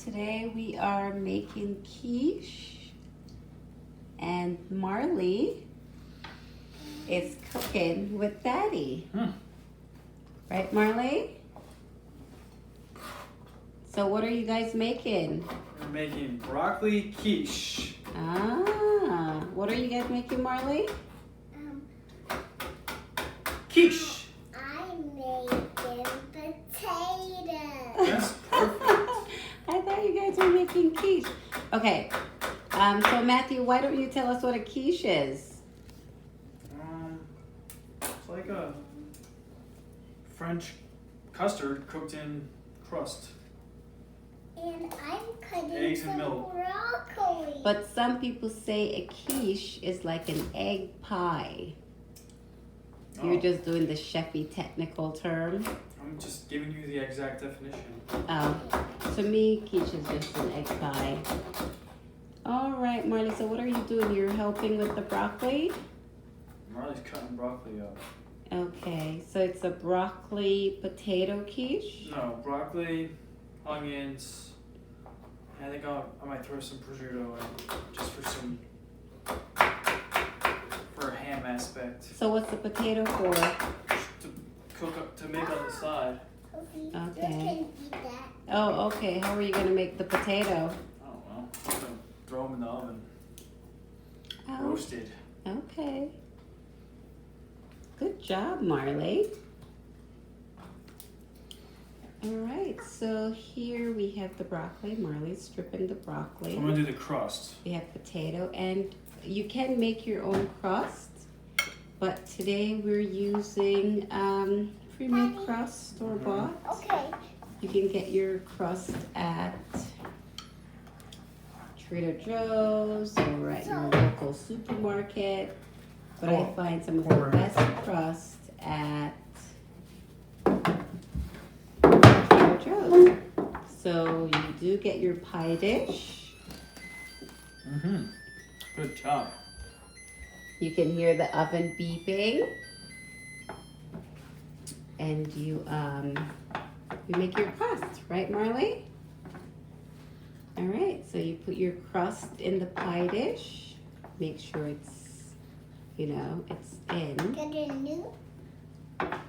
today we are making quiche, and Marley is cooking with Daddy. Right, Marley? So what are you guys making? We're making broccoli quiche. Ah, what are you guys making, Marley? Quiche. I'm making potatoes. That's perfect. I thought you guys were making quiche. Okay, so Matthew, why don't you tell us what a quiche is? It's like a French custard cooked in crust. And I'm cutting Eggs and some milk. broccoli. But some people say a quiche is like an egg pie. You're just doing the chefy technical term. I'm just giving you the exact definition. Oh, to me, quiche is just an egg pie. All right, Marley, so what are you doing? You're helping with the broccoli? Marley's cutting broccoli up. Okay, so it's a broccoli potato quiche? No, broccoli, onions. I think I might throw some prosciutto in just for a ham aspect. So what's the potato for? To cook up, to make on the side. You Okay. can eat that. Oh, okay. How are you going to make the potato? I don't know. Just gonna throw them in the oven. Oh, Roasted. okay. Good job, Marley. All right, so here we have the broccoli. Marley's stripping the broccoli. I'm gonna do the crust. We have potato, and you can make your own crust, but today we're using pre-made crust, store-bought. Okay. You can get your crust at Trader Joe's or at your local supermarket, but I find some of the best crust at Trader Joe's. So you do get your pie dish. Good job. You can hear the oven beeping, and you make your crust, right, Marley? All right, so you put your crust in the pie dish. Make sure it's, it's in. Get a new. Pet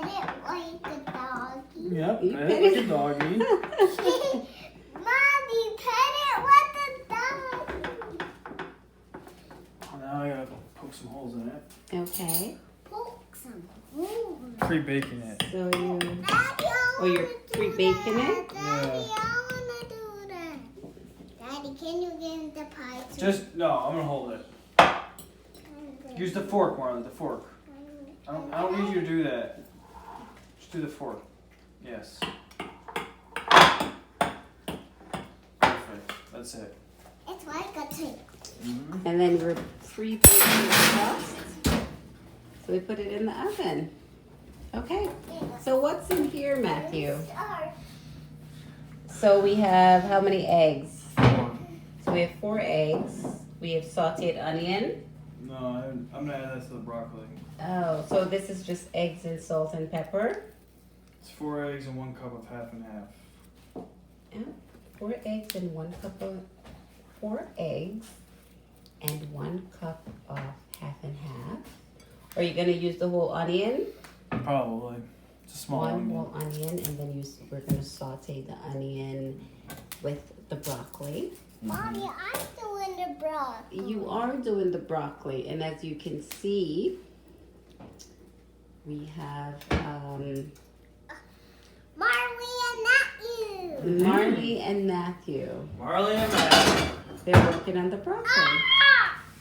it like a doggy. Yep, You pet pet it like a doggy. Mommy, pet it like a doggy. Now I gotta poke some holes in it. Okay, Poke some holes. Pre-baking it. so you, Daddy, I oh, you're wanna do pre-baking that. it? Daddy, I wanna do that. Daddy, can you get in the pie too? No, I'm gonna hold it. Use the fork, Marley, the fork. I don't need you to do that. Just do the fork. Yes. Perfect. That's it. It's like a trick. And then we're pre-baking the crust. So we put it in the oven. Okay, so what's in here, Matthew? So we have how many eggs? So we have 4 eggs. We have sauteed onion. No, I'm gonna add that to the broccoli. Oh, so this is just eggs and salt and pepper? It's 4 eggs and 1 cup of half and half. Oh, 4 eggs and 1 cup of 4 eggs and 1 cup of half and half. Are you gonna use the whole onion? Probably. It's a small One onion. whole onion, and then we're gonna saute the onion with the broccoli. Mommy, I'm doing the broccoli. You are doing the broccoli, and as you can see, we have Marley and Matthew. Marley and Matthew. Marley and Matt. They're working on the broccoli.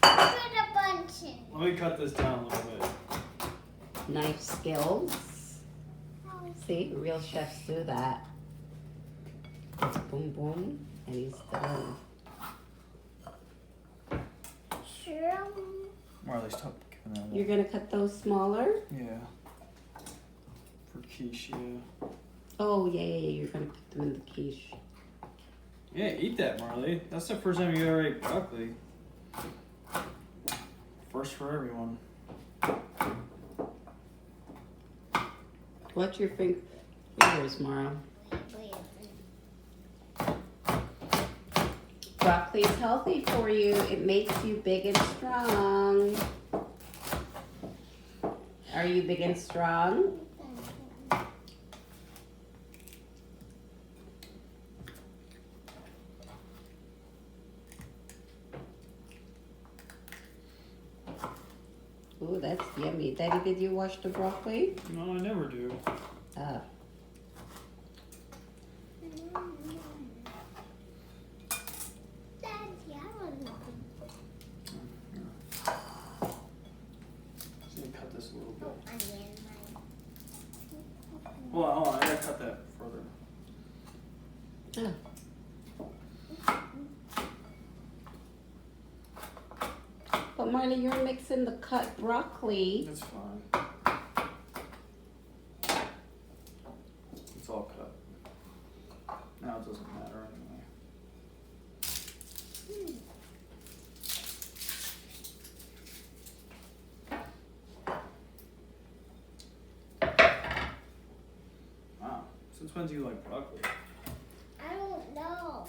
Put a bunch in. Let me cut this down a little bit. Knife skills. See, real chefs do that. Boom, boom, and he's done. Sure. Marley, stop giving that You're gonna cut those smaller? Yeah. For quiche, yeah. Oh, yeah, you're gonna put them in the quiche. Yeah, eat that, Marley. That's the first time you ever ate broccoli. First for everyone. What's your favorite yours, Mara. Broccoli is healthy for you. It makes you big and strong. Are you big and strong? Ooh, that's yummy. Daddy, did you wash the broccoli? No, I never do. Oh. Just need to cut this a little bit. Well, hold on, I gotta cut that further. Oh. But Marley, you're mixing the cut broccoli. That's fine. It's all cut. Now it doesn't matter anyway. Wow. Since when do you like broccoli? I don't know.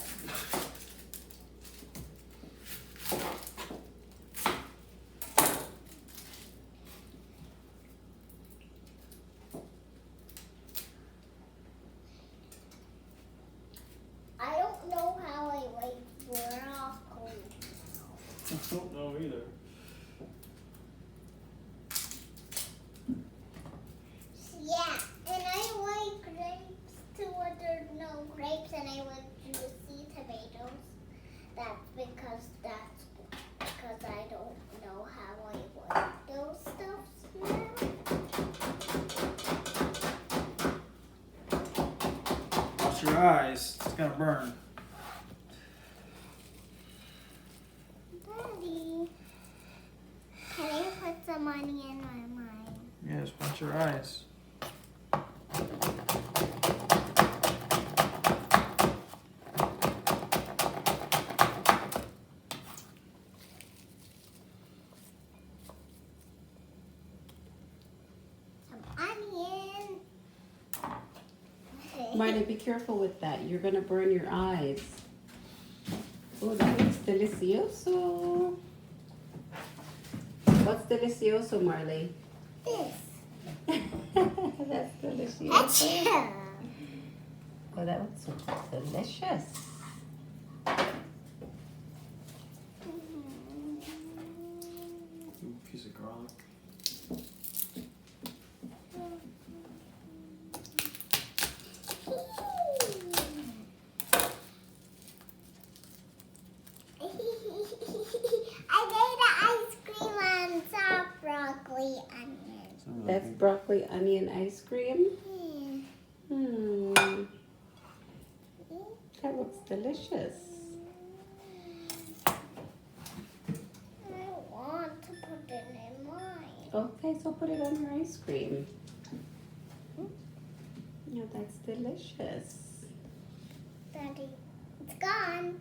I don't know how I like broccoli. I don't know either. Yeah, and I like grapes too when there's no grapes, and I like juicy tomatoes. That's because I don't know how I like those stuffs now. Watch your eyes. It's gonna burn. Daddy, can I put some money in my mind? Yes, watch your eyes. Some onion. Marley, be careful with that. You're gonna burn your eyes. Oh, that looks delicioso. What's delicioso, Marley? This. That's delicioso. Achoo. Oh, that looks delicious. Ooh, piece of garlic. I made an ice cream on top broccoli onion. That's broccoli onion ice cream. Yeah. That looks delicious. I want to put it in mine. Okay, so put it on your ice cream. Yeah, that's delicious. Daddy, it's gone.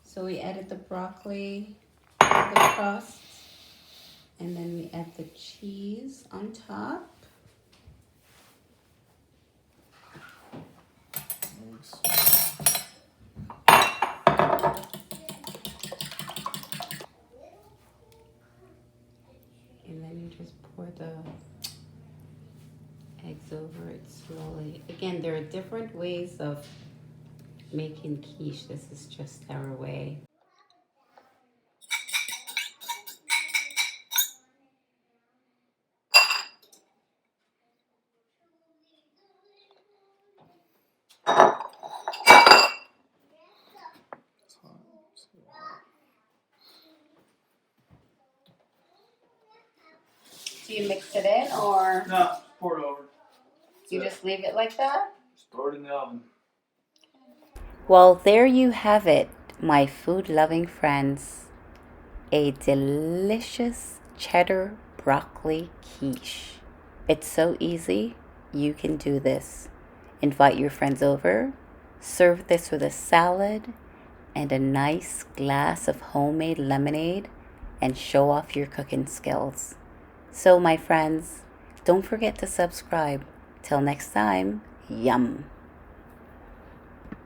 So we added the broccoli, the crust, and then we add the cheese on top. slowly. Again, there are different ways of making quiche. This is just our way. Do you mix it in or No, pour it over. you just leave it like that? Store it in the oven. Well, there you have it, my food-loving friends. A delicious cheddar broccoli quiche. It's so easy, you can do this. Invite your friends over, serve this with a salad and a nice glass of homemade lemonade, and show off your cooking skills. So my friends, don't forget to subscribe. Till next time, yum.